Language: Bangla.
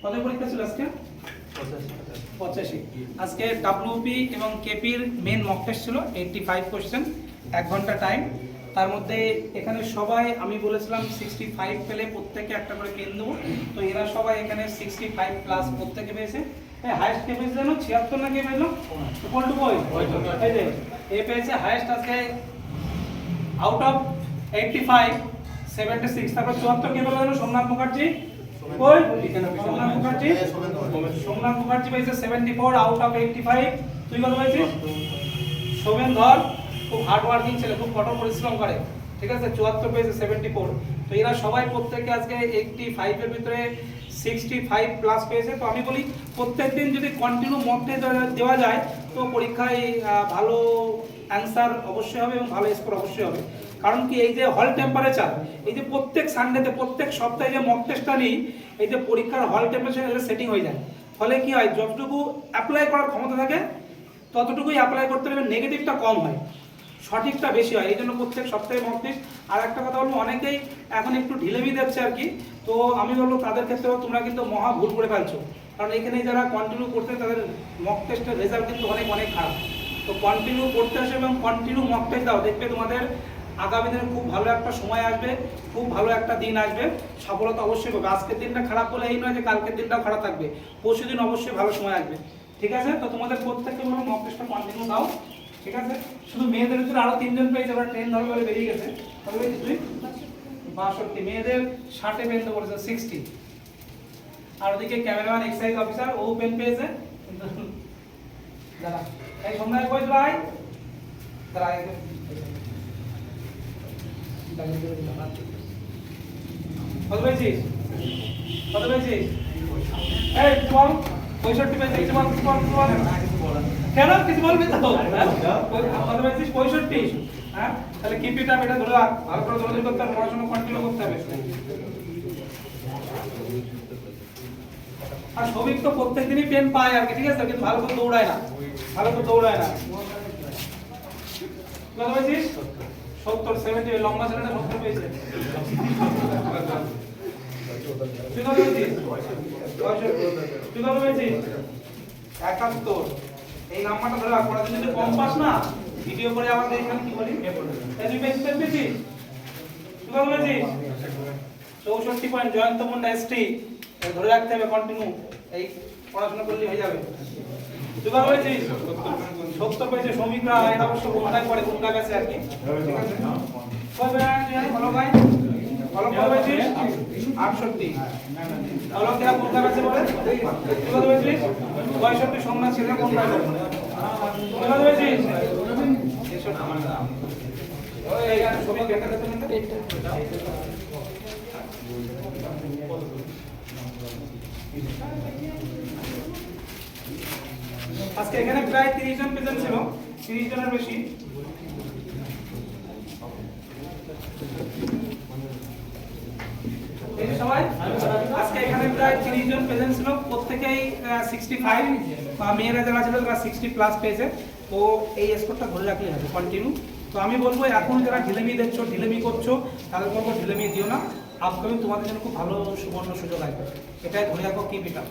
কত পরীক্ষা ছিল আজকে? 85। আজকে ডব্লিউপি এবং কেপির মেন মক টেস্ট ছিল 85 কোশ্চেন, 1 ঘন্টা টাইম। তার মধ্যে এখানে সবাই আমি বলেছিলাম 65 পেলে প্রত্যেকে একটা করে পেন দেবো, তো এরা সবাই এখানে 65 প্লাস প্রত্যেকে পেয়েছে। হাইয়েস্ট কে পেয়েছে জানো? 76 না কে পেলো? পল্টু বই এই যে এ পেয়েছে হাইয়েস্ট আজকে আউট অফ 85 76। তারপর 74 কে পেলো জানো? সোমনাথ মুখার্জি। কই সোমনাথ মুখার্জি? সোমনাথ মুখার্জি পেয়েছে 74 আউট অফ 85। তুই কত পেয়েছিস? সোমেন ধর খুব হার্ড ওয়ার্কিং ছেলে, খুব কঠোর পরিশ্রম করে, ঠিক আছে, 74 পেয়েছে 74। তো এরা সবাই প্রত্যেকে আজকে 85 এর ভিতরে 65 প্লাস পেয়েছে। তো আমি বলি প্রত্যেকদিন যদি কন্টিনিউ মক টেস্ট দেওয়া যায় তো পরীক্ষায় ভালো অ্যান্সার অবশ্যই হবে এবং ভালো স্কোর অবশ্যই হবে। কারণ কি এই যে হল টেম্পারেচার, এই যে প্রত্যেক সানডেতে প্রত্যেক সপ্তাহে যে মক টেস্টটা নিই, এই যে পরীক্ষার হল টেম্পারেচার সেটিং হয়ে যায়, ফলে কি হয় যতটুকু অ্যাপ্লাই করার ক্ষমতা থাকে ততটুকুই অ্যাপ্লাই করতে হবে, নেগেটিভটা কম হয়, সঠিকটা বেশি হয়। এই জন্য প্রত্যেক সপ্তাহে মক টেস্ট। আর একটা কথা বলবো, অনেকেই এখন একটু ঢিলেমি দিচ্ছে আর কি, তো আমি বলবো তাদের ক্ষেত্রেও তোমরা কিন্তু মহা ভুল করে ফেলছো। কারণ এখানে যারা কন্টিনিউ করতে তাদের মক টেস্টের রেজাল্ট কিন্তু অনেক অনেক খারাপ। তো কন্টিনিউ করতে আসে এবং কন্টিনিউ মক টেস্ট দাও, দেখবে তোমাদের আগামী দিনে খুব ভালো একটা সময় আসবে, খুব ভালো একটা দিন আসবে, সফলতা অবশ্যই পাবে। আজকের দিনটা খারাপ হলে এই নয় যে কালকের দিনটাও খারাপ থাকবে, পরশু দিন অবশ্যই ভালো সময় আসবে, ঠিক আছে। তো তোমাদের প্রত্যেককে বলবো মক টেস্টটা কন্টিনিউ দাও, ঠিক আছে। শুধু মেয়েদের ভিতরে আরো 3 জন পেয়েছে, আবার ট্রেন ধরে বলে বেরিয়ে গেছে। কত পেয়েছিস তুই? 62। মেয়েদের 60 পেন তো করেছে 60। আর ওদিকে ক্যামেরাম্যান এক্সাইজ অফিসার ও পেন পেয়েছে, দাঁড়া এই সোমনাথ কই ভাই, দাঁড়া কত পেয়েছিস? কত পেয়েছিস? এই বল 65 পেয়েছিস, বল বল কেন কিছু বলবি তো? কত পেয়েছিস? 65। হ্যাঁ, তাহলে কিপ ইট আপ, এটা ধরে রাখ, ভালো করে দৌড়াদৌড়ি করতে হবে, পড়াশোনা কন্টিনিউ করতে হবে। আর সবিক তো প্রত্যেকদিনই পেন পায় আর কি, ঠিক আছে, কিন্তু ভালো করে দৌড়ায় না, ভালো করে দৌড়ায় না। কত পেয়েছিস? 70 70। লম্বা ছেলেটা 70 পেয়েছে। তুই কত পেয়েছিস? 65। তুই কত পেয়েছিস? 71। এই নাম্বারটা ধরে রাখ, পড়া যদি কম পাস না ভিডিও করে আমাদের এখানে কি বলি তুই পেয়েছিস? তুই কত পেয়েছিস? 64 পয়েন্ট। জয়ন্ত মুন্ডা এসটি, ধরে রাখতে হবে কন্টিনিউ, এই পড়াশোনা করলে হয়ে যাবে। তুই কত পেয়েছিস? 70 পেয়েছে। শ্রমিকরা এটা অবশ্য কোথায় পড়ে, কোন কাছে আর কি, ঠিক আছে। কত পেয়েছিস? ভালো ভাই, ভালো কত পেয়েছিস? 68। ভালো কেরা কোন কাছে পড়ে? তুই কত পেয়েছিস? 65। সোমনাথ ছেলে কোন কাছে? তুই কত পেয়েছিস? 63। ওই এখানে শ্রমিক দেখা যাচ্ছে না এটা। আজকে এখানে প্রায় 30 জন প্রেজেন্ট ছিল, 30 জনের বেশি। এই যে সবাই আজকে এখানে প্রায় 30 জন প্রেজেন্ট ছিল, প্রত্যেকই 65 বা মেয়েরা যারা ছিল তারা 60 প্লাস পেয়েছে। তো এই স্কোরটা ধরে রাখলে হবে কন্টিনিউ। তো আমি বলবো এখন যারা ঢিলেমি দেখছো, ঢিলেমি করছো, তাদের বলবো ঢিলেমি দিও না, আপকামিং তোমাদের জন্য খুব ভালো সুবর্ণ সুযোগ আসবে, এটাই ধরে রাখো, কি পিটা।